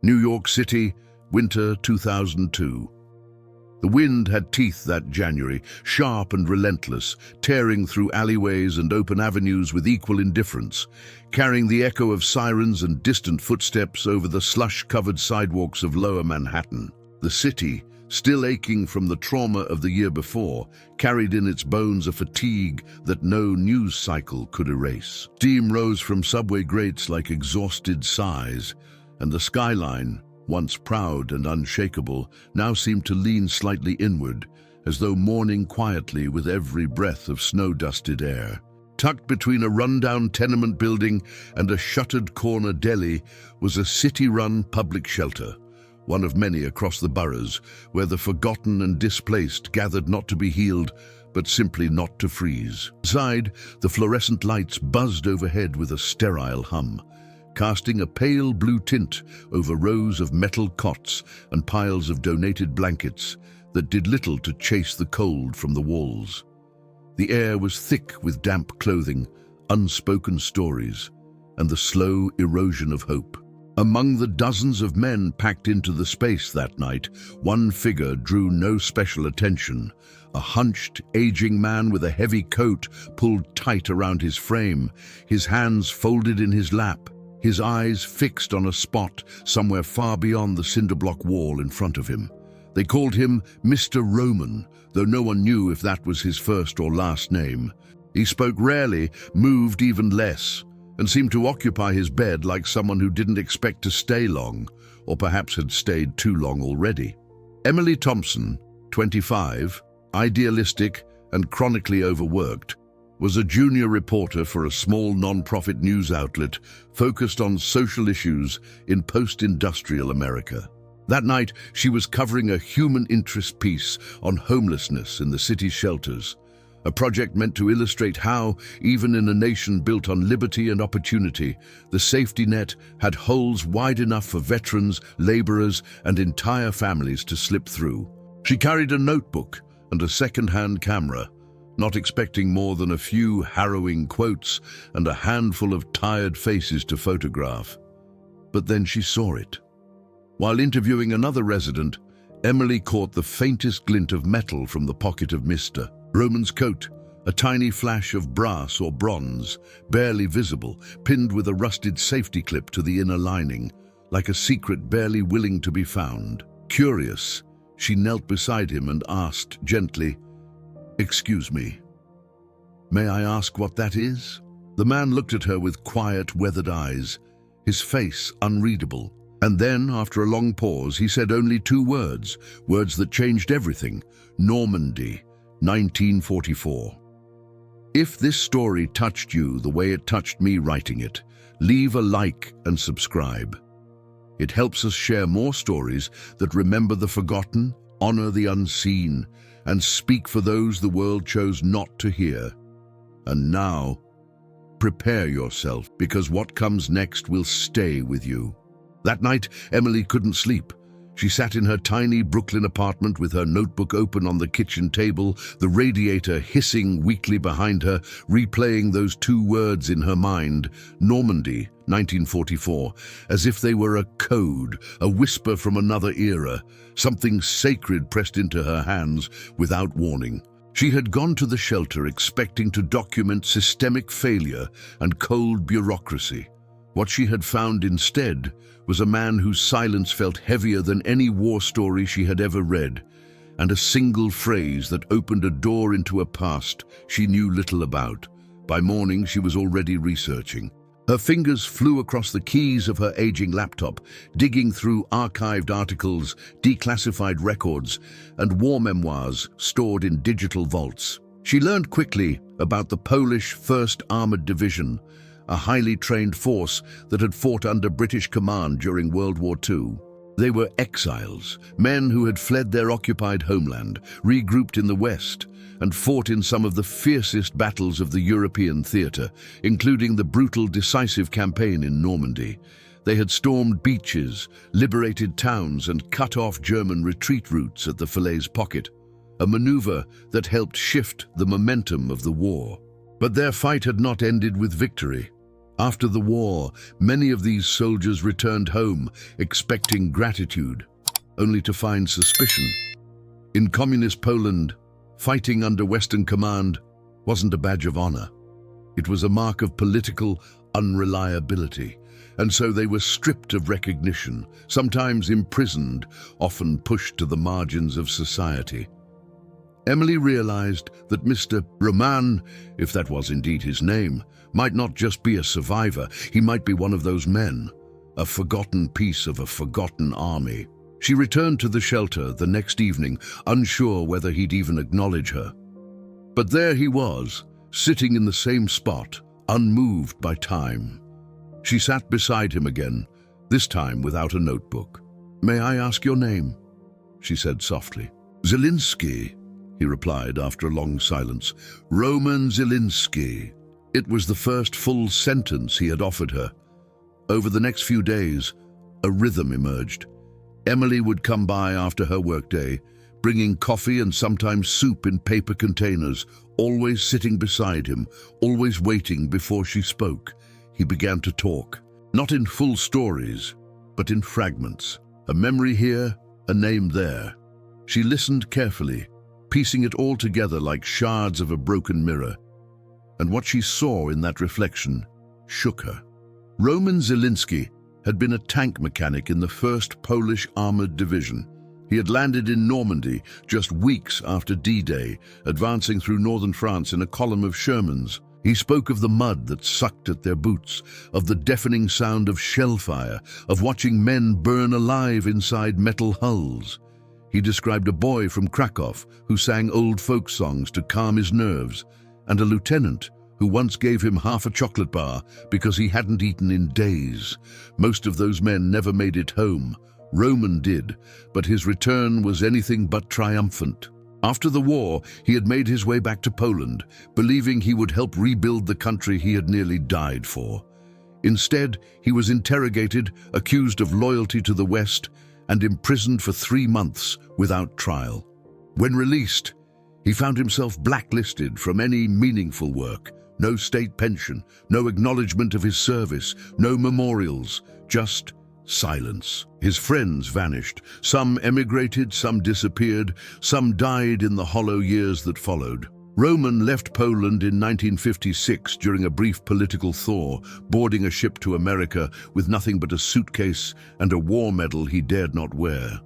New York City, winter 2002. The wind had teeth that January, sharp and relentless, tearing through alleyways and open avenues with equal indifference, carrying the echo of sirens and distant footsteps over the slush-covered sidewalks of Lower Manhattan. The city, still aching from the trauma of the year before, carried in its bones a fatigue that no news cycle could erase. Steam rose from subway grates like exhausted sighs, and the skyline, once proud and unshakable, now seemed to lean slightly inward, as though mourning quietly with every breath of snow-dusted air. Tucked between a rundown tenement building and a shuttered corner deli was a city-run public shelter, one of many across the boroughs, where the forgotten and displaced gathered not to be healed, but simply not to freeze. Inside, the fluorescent lights buzzed overhead with a sterile hum, casting a pale blue tint over rows of metal cots and piles of donated blankets that did little to chase the cold from the walls. The air was thick with damp clothing, unspoken stories, and the slow erosion of hope. Among the dozens of men packed into the space that night, one figure drew no special attention. A hunched, aging man with a heavy coat pulled tight around his frame, his hands folded in his lap, his eyes fixed on a spot somewhere far beyond the cinder-block wall in front of him. They called him Mr. Roman, though no one knew if that was his first or last name. He spoke rarely, moved even less, and seemed to occupy his bed like someone who didn't expect to stay long, or perhaps had stayed too long already. Emily Thompson, 25, idealistic and chronically overworked, was a junior reporter for a small non-profit news outlet focused on social issues in post-industrial America. That night, she was covering a human interest piece on homelessness in the city's shelters, a project meant to illustrate how, even in a nation built on liberty and opportunity, the safety net had holes wide enough for veterans, laborers, and entire families to slip through. She carried a notebook and a second-hand camera, not expecting more than a few harrowing quotes and a handful of tired faces to photograph. But then she saw it. While interviewing another resident, Emily caught the faintest glint of metal from the pocket of Mr. Roman's coat, a tiny flash of brass or bronze, barely visible, pinned with a rusted safety clip to the inner lining, like a secret barely willing to be found. Curious, she knelt beside him and asked gently, "Excuse me, may I ask what that is?" The man looked at her with quiet, weathered eyes, his face unreadable. And then, after a long pause, he said only two words, words that changed everything: Normandy, 1944. If this story touched you the way it touched me writing it, leave a like and subscribe. It helps us share more stories that remember the forgotten, honor the unseen, and speak for those the world chose not to hear. And now, prepare yourself, because what comes next will stay with you. That night, Emily couldn't sleep. She sat in her tiny Brooklyn apartment with her notebook open on the kitchen table, the radiator hissing weakly behind her, replaying those two words in her mind, Normandy, 1944, as if they were a code, a whisper from another era, something sacred pressed into her hands without warning. She had gone to the shelter expecting to document systemic failure and cold bureaucracy. What she had found instead was a man whose silence felt heavier than any war story she had ever read, and a single phrase that opened a door into a past she knew little about. By morning, she was already researching. Her fingers flew across the keys of her aging laptop, digging through archived articles, declassified records, and war memoirs stored in digital vaults. She learned quickly about the Polish 1st Armored Division, a highly trained force that had fought under British command during World War II. They were exiles, men who had fled their occupied homeland, regrouped in the West, and fought in some of the fiercest battles of the European theatre, including the brutal, decisive campaign in Normandy. They had stormed beaches, liberated towns, and cut off German retreat routes at the Falaise Pocket, a maneuver that helped shift the momentum of the war. But their fight had not ended with victory. After the war, many of these soldiers returned home, expecting gratitude, only to find suspicion. In communist Poland, fighting under Western command wasn't a badge of honor. It was a mark of political unreliability, and so they were stripped of recognition, sometimes imprisoned, often pushed to the margins of society. Emily realized that Mr. Roman, if that was indeed his name, might not just be a survivor, he might be one of those men, a forgotten piece of a forgotten army. She returned to the shelter the next evening, unsure whether he'd even acknowledge her. But there he was, sitting in the same spot, unmoved by time. She sat beside him again, this time without a notebook. "May I ask your name?" she said softly. "Zielinski," he replied after a long silence. "Roman Zielinski." It was the first full sentence he had offered her. Over the next few days, a rhythm emerged. Emily would come by after her workday, bringing coffee and sometimes soup in paper containers, always sitting beside him, always waiting before she spoke. He began to talk, not in full stories, but in fragments. A memory here, a name there. She listened carefully, piecing it all together like shards of a broken mirror. And what she saw in that reflection shook her. Roman Zielinski had been a tank mechanic in the 1st Polish Armored Division. He had landed in Normandy just weeks after D-Day, advancing through northern France in a column of Shermans. He spoke of the mud that sucked at their boots, of the deafening sound of shellfire, of watching men burn alive inside metal hulls. He described a boy from Krakow who sang old folk songs to calm his nerves, and a lieutenant who once gave him half a chocolate bar because he hadn't eaten in days. Most of those men never made it home. Roman did, but his return was anything but triumphant. After the war, he had made his way back to Poland, believing he would help rebuild the country he had nearly died for. Instead, he was interrogated, accused of loyalty to the West, and imprisoned for 3 months without trial. When released, he found himself blacklisted from any meaningful work. No state pension, no acknowledgement of his service, no memorials, just silence. His friends vanished. Some emigrated, some disappeared, some died in the hollow years that followed. Roman left Poland in 1956 during a brief political thaw, boarding a ship to America with nothing but a suitcase and a war medal he dared not wear.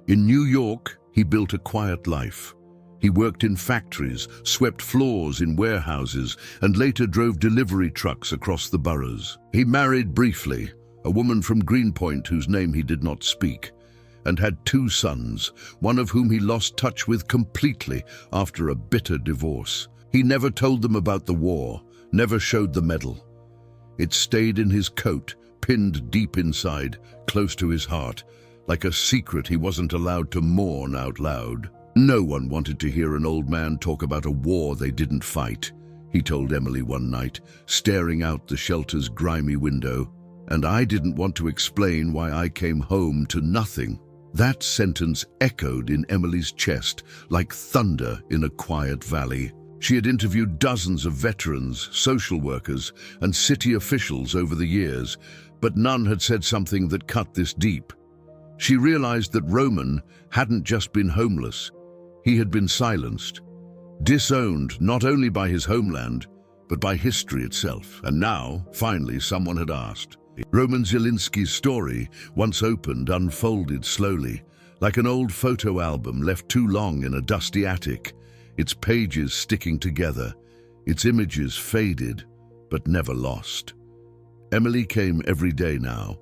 In New York, he built a quiet life. He worked in factories, swept floors in warehouses, and later drove delivery trucks across the boroughs. He married briefly, a woman from Greenpoint whose name he did not speak, and had 2 sons, one of whom he lost touch with completely after a bitter divorce. He never told them about the war, never showed the medal. It stayed in his coat, pinned deep inside, close to his heart, like a secret he wasn't allowed to mourn out loud. No one wanted to hear an old man talk about a war they didn't fight, he told Emily one night, staring out the shelter's grimy window. And I didn't want to explain why I came home to nothing. That sentence echoed in Emily's chest like thunder in a quiet valley. She had interviewed dozens of veterans, social workers, and city officials over the years, but none had said something that cut this deep. She realized that Roman hadn't just been homeless. He had been silenced, disowned not only by his homeland, but by history itself. And now, finally, someone had asked. Roman Zielinski's story, once opened, unfolded slowly, like an old photo album left too long in a dusty attic, its pages sticking together, its images faded, but never lost. Emily came every day now,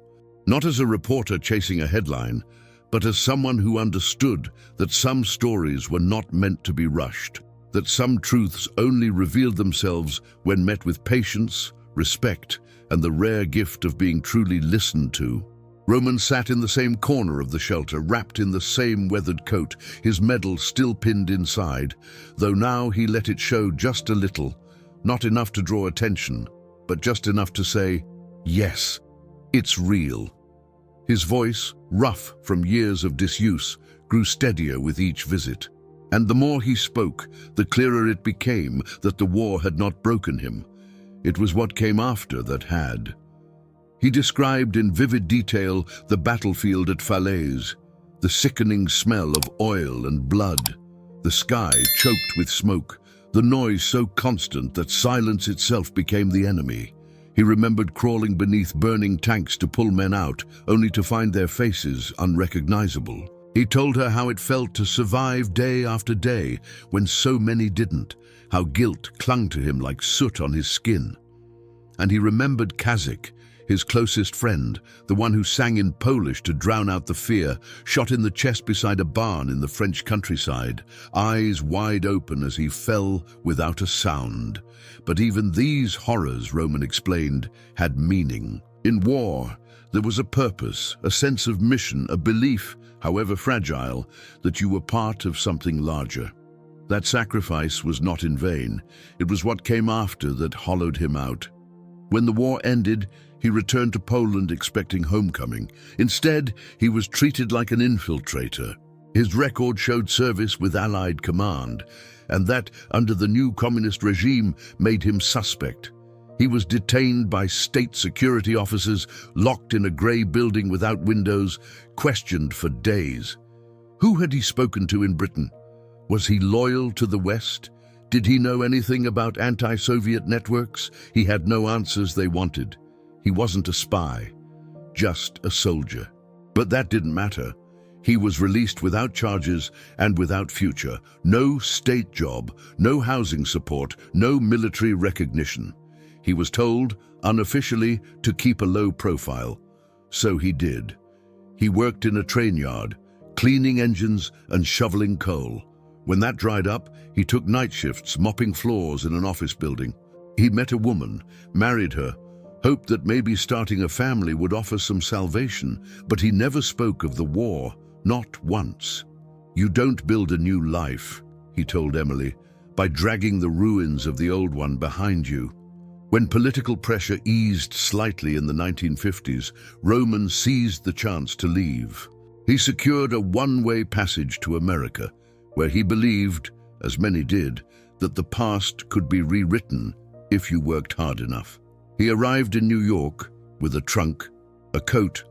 not as a reporter chasing a headline, but as someone who understood that some stories were not meant to be rushed, that some truths only revealed themselves when met with patience, respect, and the rare gift of being truly listened to. Roman sat in the same corner of the shelter, wrapped in the same weathered coat, his medal still pinned inside, though now he let it show just a little, not enough to draw attention, but just enough to say, "Yes, it's real." His voice, rough from years of disuse, grew steadier with each visit. And the more he spoke, the clearer it became that the war had not broken him. It was what came after that had. He described in vivid detail the battlefield at Falaise, the sickening smell of oil and blood, the sky choked with smoke, the noise so constant that silence itself became the enemy. He remembered crawling beneath burning tanks to pull men out, only to find their faces unrecognizable. He told her how it felt to survive day after day when so many didn't, how guilt clung to him like soot on his skin. And he remembered Kazik, his closest friend, the one who sang in Polish to drown out the fear, shot in the chest beside a barn in the French countryside, eyes wide open as he fell without a sound. But even these horrors, Roman explained, had meaning. In war, there was a purpose, a sense of mission, a belief, however fragile, that you were part of something larger. That sacrifice was not in vain. It was what came after that hollowed him out. When the war ended, he returned to Poland expecting homecoming. Instead, he was treated like an infiltrator. His record showed service with Allied command, and that, under the new communist regime, made him suspect. He was detained by state security officers, locked in a grey building without windows, questioned for days. Who had he spoken to in Britain? Was he loyal to the West? Did he know anything about anti-Soviet networks? He had no answers they wanted. He wasn't a spy, just a soldier. But that didn't matter. He was released without charges and without future. No state job, no housing support, no military recognition. He was told, unofficially, to keep a low profile. So he did. He worked in a train yard, cleaning engines and shoveling coal. When that dried up, he took night shifts, mopping floors in an office building. He met a woman, married her, hoped that maybe starting a family would offer some salvation, but he never spoke of the war, not once. "You don't build a new life," he told Emily, "by dragging the ruins of the old one behind you." When political pressure eased slightly in the 1950s, Roman seized the chance to leave. He secured a one-way passage to America, where he believed, as many did, that the past could be rewritten if you worked hard enough. He arrived in New York with a trunk, a coat,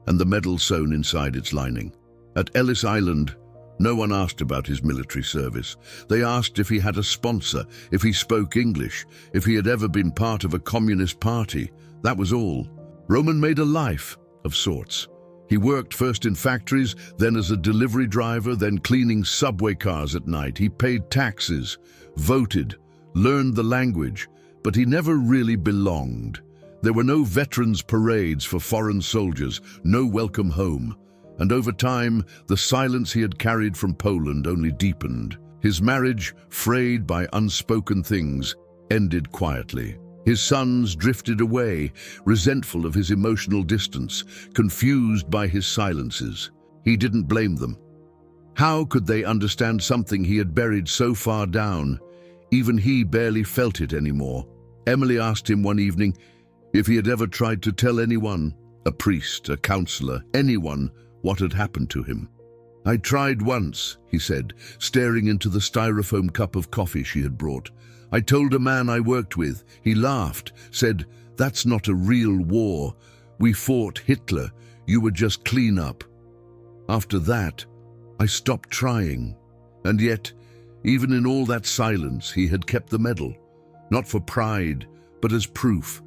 and the medal sewn inside its lining. At Ellis Island, no one asked about his military service. They asked if he had a sponsor, if he spoke English, if he had ever been part of a communist party. That was all. Roman made a life, of sorts. He worked first in factories, then as a delivery driver, then cleaning subway cars at night. He paid taxes, voted, learned the language, but he never really belonged. There were no veterans' parades for foreign soldiers, no welcome home. And over time, the silence he had carried from Poland only deepened. His marriage, frayed by unspoken things, ended quietly. His sons drifted away, resentful of his emotional distance, confused by his silences. He didn't blame them. How could they understand something he had buried so far down? Even he barely felt it anymore. Emily asked him one evening if he had ever tried to tell anyone, a priest, a counselor, anyone, what had happened to him. "I tried once," he said, staring into the styrofoam cup of coffee she had brought. "I told a man I worked with. He laughed, said, 'That's not a real war. We fought Hitler. You were just clean up.' After that, I stopped trying. And yet, even in all that silence, he had kept the medal. Not for pride, but as proof.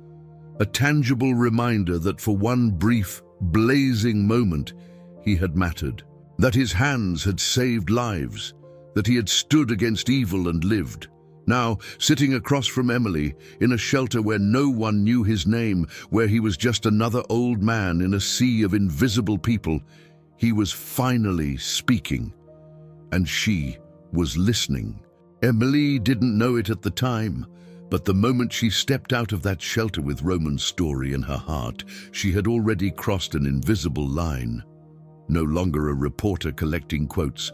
A tangible reminder that for one brief, blazing moment, he had mattered. That his hands had saved lives. That he had stood against evil and lived. Now, sitting across from Emily, in a shelter where no one knew his name, where he was just another old man in a sea of invisible people, he was finally speaking. And she was listening. Emily didn't know it at the time, but the moment she stepped out of that shelter with Roman's story in her heart, she had already crossed an invisible line. No longer a reporter collecting quotes,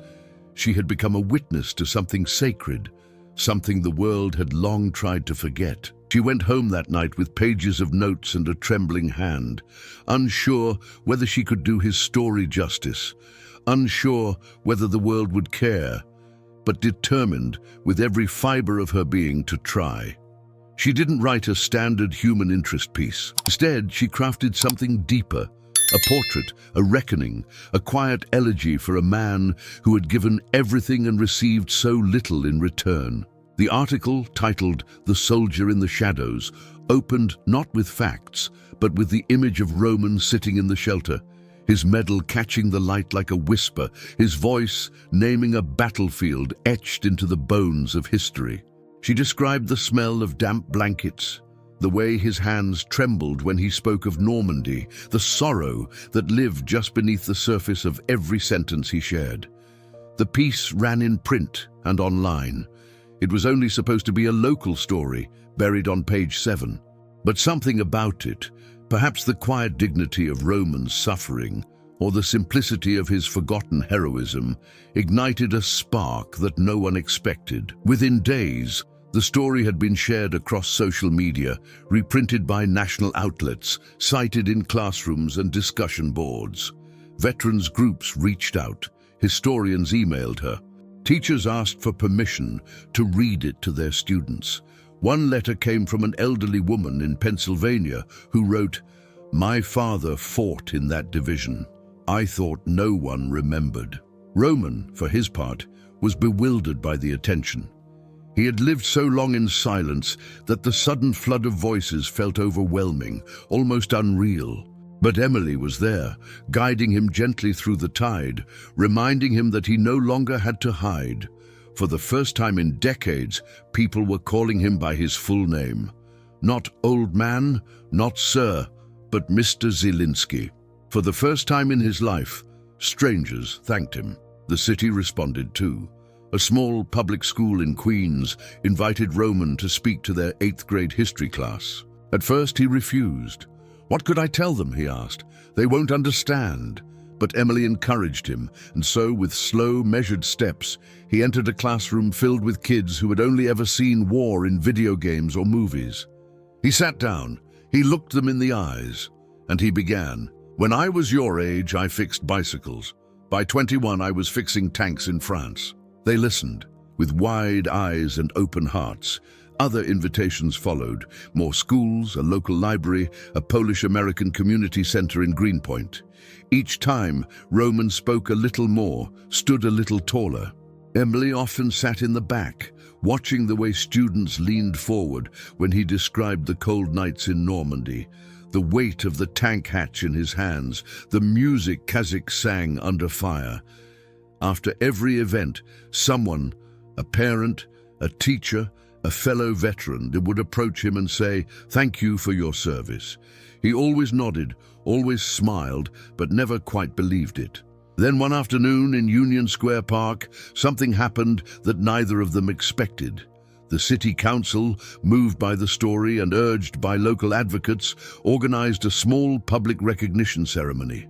she had become a witness to something sacred, something the world had long tried to forget. She went home that night with pages of notes and a trembling hand, unsure whether she could do his story justice, unsure whether the world would care, but determined with every fiber of her being to try. She didn't write a standard human interest piece. Instead, she crafted something deeper, a portrait, a reckoning, a quiet elegy for a man who had given everything and received so little in return. The article, titled "The Soldier in the Shadows," opened not with facts, but with the image of Roman sitting in the shelter, his medal catching the light like a whisper, his voice naming a battlefield etched into the bones of history. She described the smell of damp blankets, the way his hands trembled when he spoke of Normandy, the sorrow that lived just beneath the surface of every sentence he shared. The piece ran in print and online. It was only supposed to be a local story, buried on page 7. But something about it, perhaps the quiet dignity of Roman's suffering, or the simplicity of his forgotten heroism, ignited a spark that no one expected. Within days, the story had been shared across social media, reprinted by national outlets, cited in classrooms and discussion boards. Veterans groups reached out. Historians emailed her. Teachers asked for permission to read it to their students. One letter came from an elderly woman in Pennsylvania who wrote, "My father fought in that division. I thought no one remembered." Roman, for his part, was bewildered by the attention. He had lived so long in silence that the sudden flood of voices felt overwhelming, almost unreal. But Emily was there, guiding him gently through the tide, reminding him that he no longer had to hide. For the first time in decades, people were calling him by his full name. Not old man, not sir, but Mr. Zielinski. For the first time in his life, strangers thanked him. The city responded too. A small public school in Queens invited Roman to speak to their 8th grade history class. At first he refused. "What could I tell them?" he asked. "They won't understand." But Emily encouraged him, and so, with slow, measured steps, he entered a classroom filled with kids who had only ever seen war in video games or movies. He sat down, he looked them in the eyes, and he began. "When I was your age, I fixed bicycles. By 21, I was fixing tanks in France." They listened, with wide eyes and open hearts. Other invitations followed: more schools, a local library, a Polish-American community center in Greenpoint. Each time, Roman spoke a little more, stood a little taller. Emily often sat in the back, watching the way students leaned forward when he described the cold nights in Normandy, the weight of the tank hatch in his hands, the music Kazakhs sang under fire. After every event, someone, a parent, a teacher, a fellow veteran, would approach him and say, "Thank you for your service." He always nodded, always smiled, but never quite believed it. Then one afternoon in Union Square Park, something happened that neither of them expected. The city council, moved by the story and urged by local advocates, organized a small public recognition ceremony.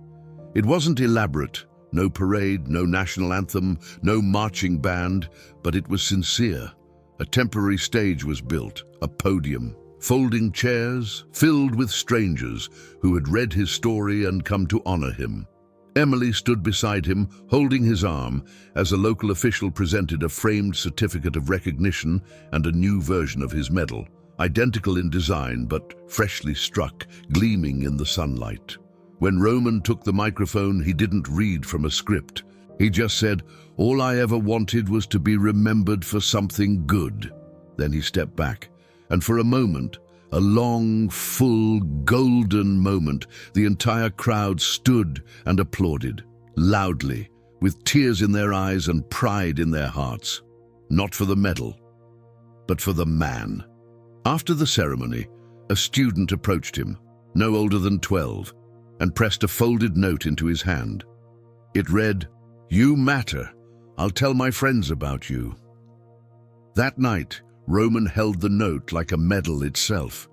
It wasn't elaborate. No parade, no national anthem, no marching band, but it was sincere. A temporary stage was built, a podium, folding chairs filled with strangers who had read his story and come to honor him. Emily stood beside him, holding his arm, as a local official presented a framed certificate of recognition and a new version of his medal, identical in design but freshly struck, gleaming in the sunlight. When Roman took the microphone, he didn't read from a script. He just said, "All I ever wanted was to be remembered for something good." Then he stepped back, and for a moment, a long, full, golden moment, the entire crowd stood and applauded, loudly, with tears in their eyes and pride in their hearts. Not for the medal, but for the man. After the ceremony, a student approached him, no older than 12, and pressed a folded note into his hand. It read, "You matter. I'll tell my friends about you." That night, Roman held the note like a medal itself.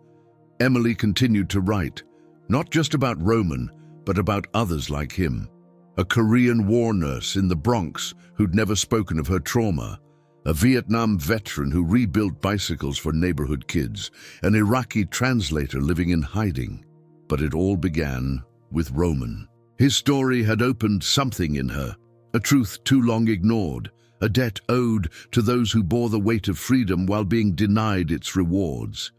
Emily continued to write, not just about Roman, but about others like him. A Korean war nurse in the Bronx who'd never spoken of her trauma, a Vietnam veteran who rebuilt bicycles for neighborhood kids, an Iraqi translator living in hiding. But it all began with Roman. His story had opened something in her, a truth too long ignored, a debt owed to those who bore the weight of freedom while being denied its rewards.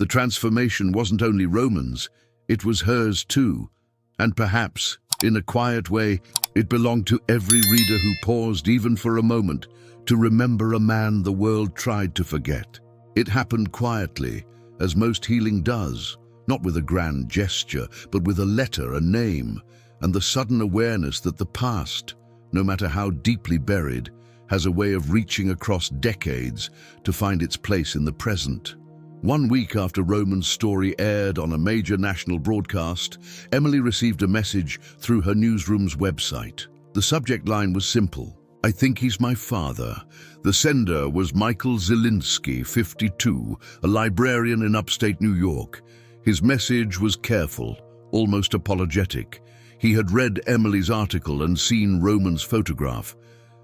The transformation wasn't only Roman's, it was hers too. And perhaps, in a quiet way, it belonged to every reader who paused even for a moment to remember a man the world tried to forget. It happened quietly, as most healing does, not with a grand gesture, but with a letter, a name, and the sudden awareness that the past, no matter how deeply buried, has a way of reaching across decades to find its place in the present. 1 week after Roman's story aired on a major national broadcast, Emily received a message through her newsroom's website. The subject line was simple: "I think he's my father." The sender was Michael Zielinski, 52, a librarian in upstate New York. His message was careful, almost apologetic. He had read Emily's article and seen Roman's photograph.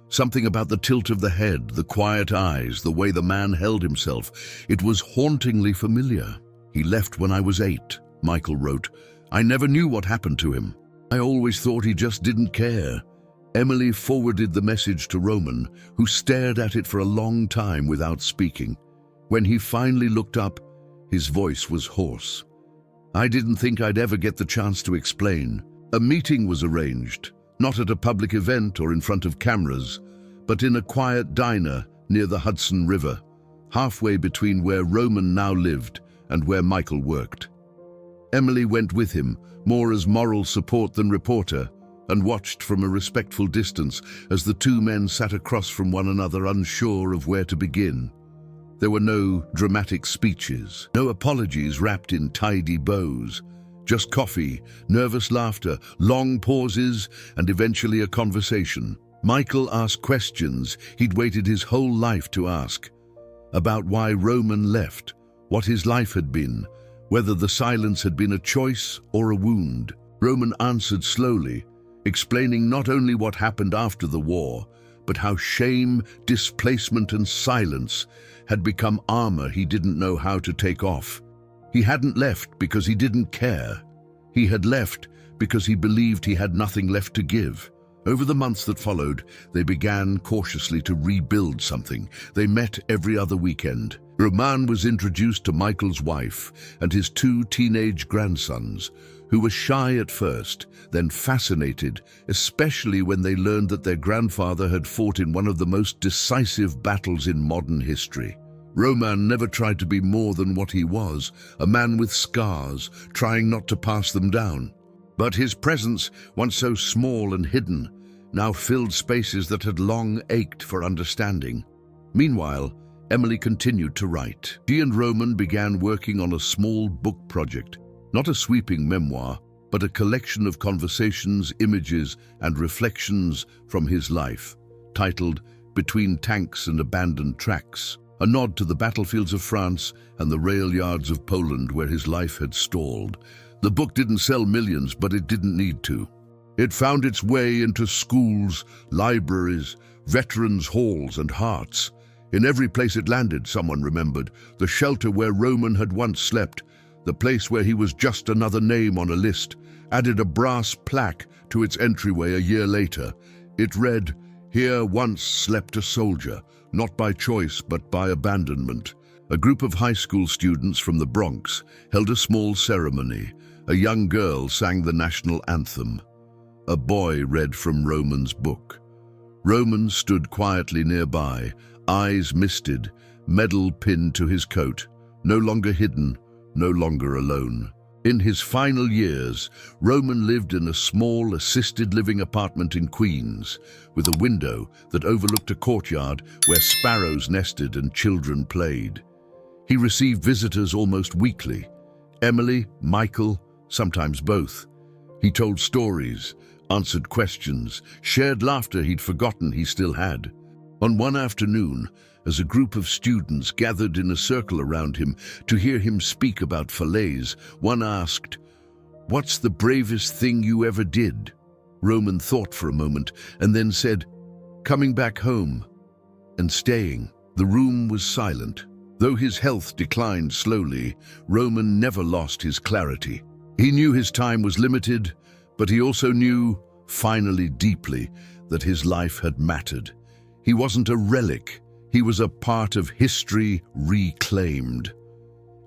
Something about the tilt of the head, the quiet eyes, the way the man held himself. It was hauntingly familiar. "He left when I was 8, Michael wrote. "I never knew what happened to him. I always thought he just didn't care." Emily forwarded the message to Roman, who stared at it for a long time without speaking. When he finally looked up, his voice was hoarse. "I didn't think I'd ever get the chance to explain." A meeting was arranged, not at a public event or in front of cameras, but in a quiet diner near the Hudson River, halfway between where Roman now lived and where Michael worked. Emily went with him, more as moral support than reporter, and watched from a respectful distance as the two men sat across from one another, unsure of where to begin. There were no dramatic speeches, no apologies wrapped in tidy bows. Just coffee, nervous laughter, long pauses, and eventually a conversation. Michael asked questions he'd waited his whole life to ask. About why Roman left, what his life had been, whether the silence had been a choice or a wound. Roman answered slowly, explaining not only what happened after the war, but how shame, displacement, and silence had become armor he didn't know how to take off. He hadn't left because he didn't care. He had left because he believed he had nothing left to give. Over the months that followed, they began cautiously to rebuild something. They met every other weekend. Roman was introduced to Michael's wife and his 2 teenage grandsons, who were shy at first, then fascinated, especially when they learned that their grandfather had fought in one of the most decisive battles in modern history. Roman never tried to be more than what he was, a man with scars, trying not to pass them down. But his presence, once so small and hidden, now filled spaces that had long ached for understanding. Meanwhile, Emily continued to write. She and Roman began working on a small book project, not a sweeping memoir, but a collection of conversations, images, and reflections from his life, titled Between Tanks and Abandoned Tracks, a nod to the battlefields of France and the rail yards of Poland where his life had stalled. The book didn't sell millions, but it didn't need to. It found its way into schools, libraries, veterans' halls, and hearts. In every place it landed, someone remembered, the shelter where Roman had once slept, the place where he was just another name on a list, added a brass plaque to its entryway a year later. It read, "Here once slept a soldier, not by choice but by abandonment." A group of high school students from the Bronx held a small ceremony. A young girl sang the national anthem. A boy read from Roman's book. Roman stood quietly nearby, eyes misted, medal pinned to his coat, no longer hidden, no longer alone. In his final years, Roman lived in a small, assisted living apartment in Queens, with a window that overlooked a courtyard where sparrows nested and children played. He received visitors almost weekly. Emily, Michael, sometimes both. He told stories, answered questions, shared laughter he'd forgotten he still had. On one afternoon, as a group of students gathered in a circle around him to hear him speak about fillets, one asked, "What's the bravest thing you ever did?" Roman thought for a moment and then said, "Coming back home and staying." The room was silent. Though his health declined slowly, Roman never lost his clarity. He knew his time was limited, but he also knew, finally deeply, that his life had mattered. He wasn't a relic. He was a part of history reclaimed.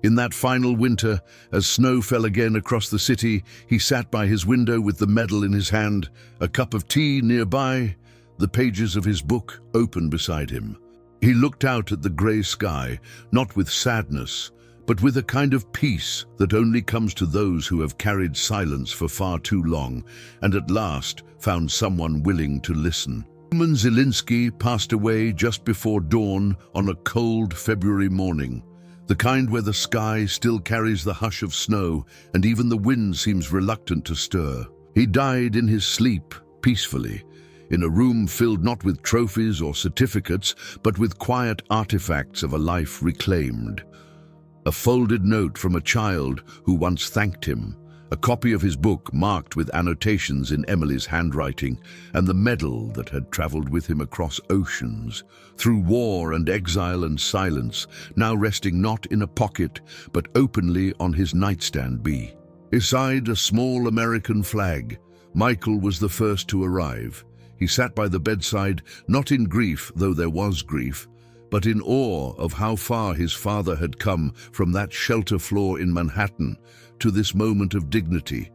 In that final winter, as snow fell again across the city, he sat by his window with the medal in his hand, a cup of tea nearby, the pages of his book open beside him. He looked out at the grey sky, not with sadness, but with a kind of peace that only comes to those who have carried silence for far too long, and at last found someone willing to listen. Roman Zielinski passed away just before dawn on a cold February morning, the kind where the sky still carries the hush of snow and even the wind seems reluctant to stir. He died in his sleep, peacefully, in a room filled not with trophies or certificates, but with quiet artifacts of a life reclaimed. A folded note from a child who once thanked him, a copy of his book marked with annotations in Emily's handwriting, and the medal that had traveled with him across oceans, through war and exile and silence, now resting not in a pocket, but openly on his nightstand B. Beside a small American flag, Michael was the first to arrive. He sat by the bedside, not in grief, though there was grief, but in awe of how far his father had come from that shelter floor in Manhattan to this moment of dignity,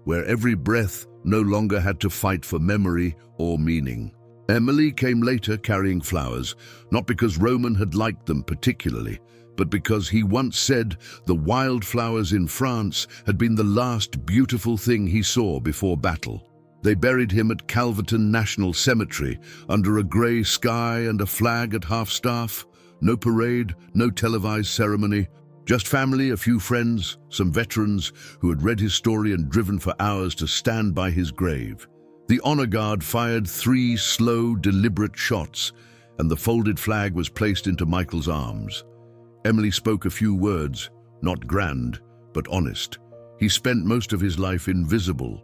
where every breath no longer had to fight for memory or meaning. Emily came later carrying flowers, not because Roman had liked them particularly, but because he once said the wildflowers in France had been the last beautiful thing he saw before battle. They buried him at Calverton National Cemetery under a grey sky and a flag at half-staff. No parade, no televised ceremony, just family, a few friends, some veterans who had read his story and driven for hours to stand by his grave. The honor guard fired 3 slow, deliberate shots, and the folded flag was placed into Michael's arms. Emily spoke a few words, not grand, but honest. He spent most of his life invisible,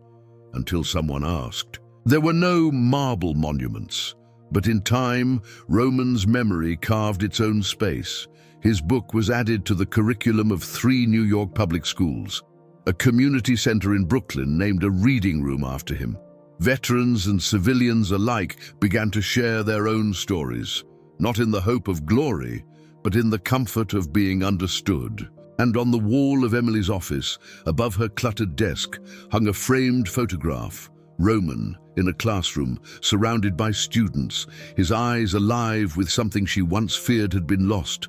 until someone asked. There were no marble monuments, but in time, Roman's memory carved its own space. His book was added to the curriculum of 3 New York public schools. A community center in Brooklyn named a reading room after him. Veterans and civilians alike began to share their own stories, not in the hope of glory, but in the comfort of being understood. And on the wall of Emily's office, above her cluttered desk, hung a framed photograph, Roman, in a classroom, surrounded by students, his eyes alive with something she once feared had been lost: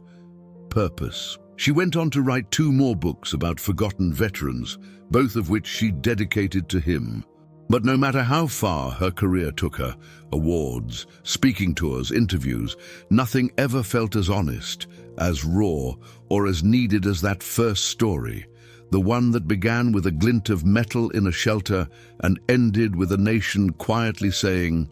purpose. She went on to write 2 more books about forgotten veterans, both of which she dedicated to him. But no matter how far her career took her, awards, speaking tours, interviews, nothing ever felt as honest, as raw, or as needed as that first story, the one that began with a glint of metal in a shelter and ended with a nation quietly saying,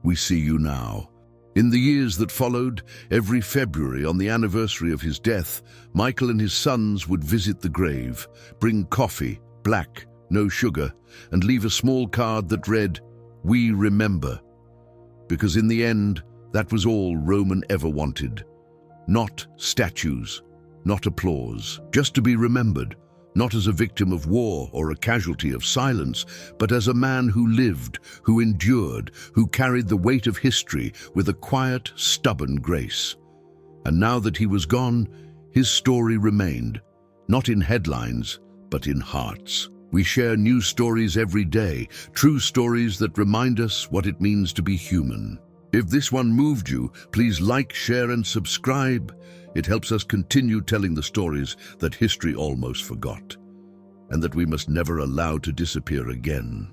"We see you now." In the years that followed, every February on the anniversary of his death, Michael and his sons would visit the grave, bring coffee, black, no sugar, and leave a small card that read, "We remember." Because in the end, that was all Roman ever wanted. Not statues, not applause, just to be remembered, not as a victim of war or a casualty of silence, but as a man who lived, who endured, who carried the weight of history with a quiet, stubborn grace. And now that he was gone, his story remained, not in headlines, but in hearts. We share new stories every day, true stories that remind us what it means to be human. If this one moved you, please like, share, and subscribe. It helps us continue telling the stories that history almost forgot, and that we must never allow to disappear again.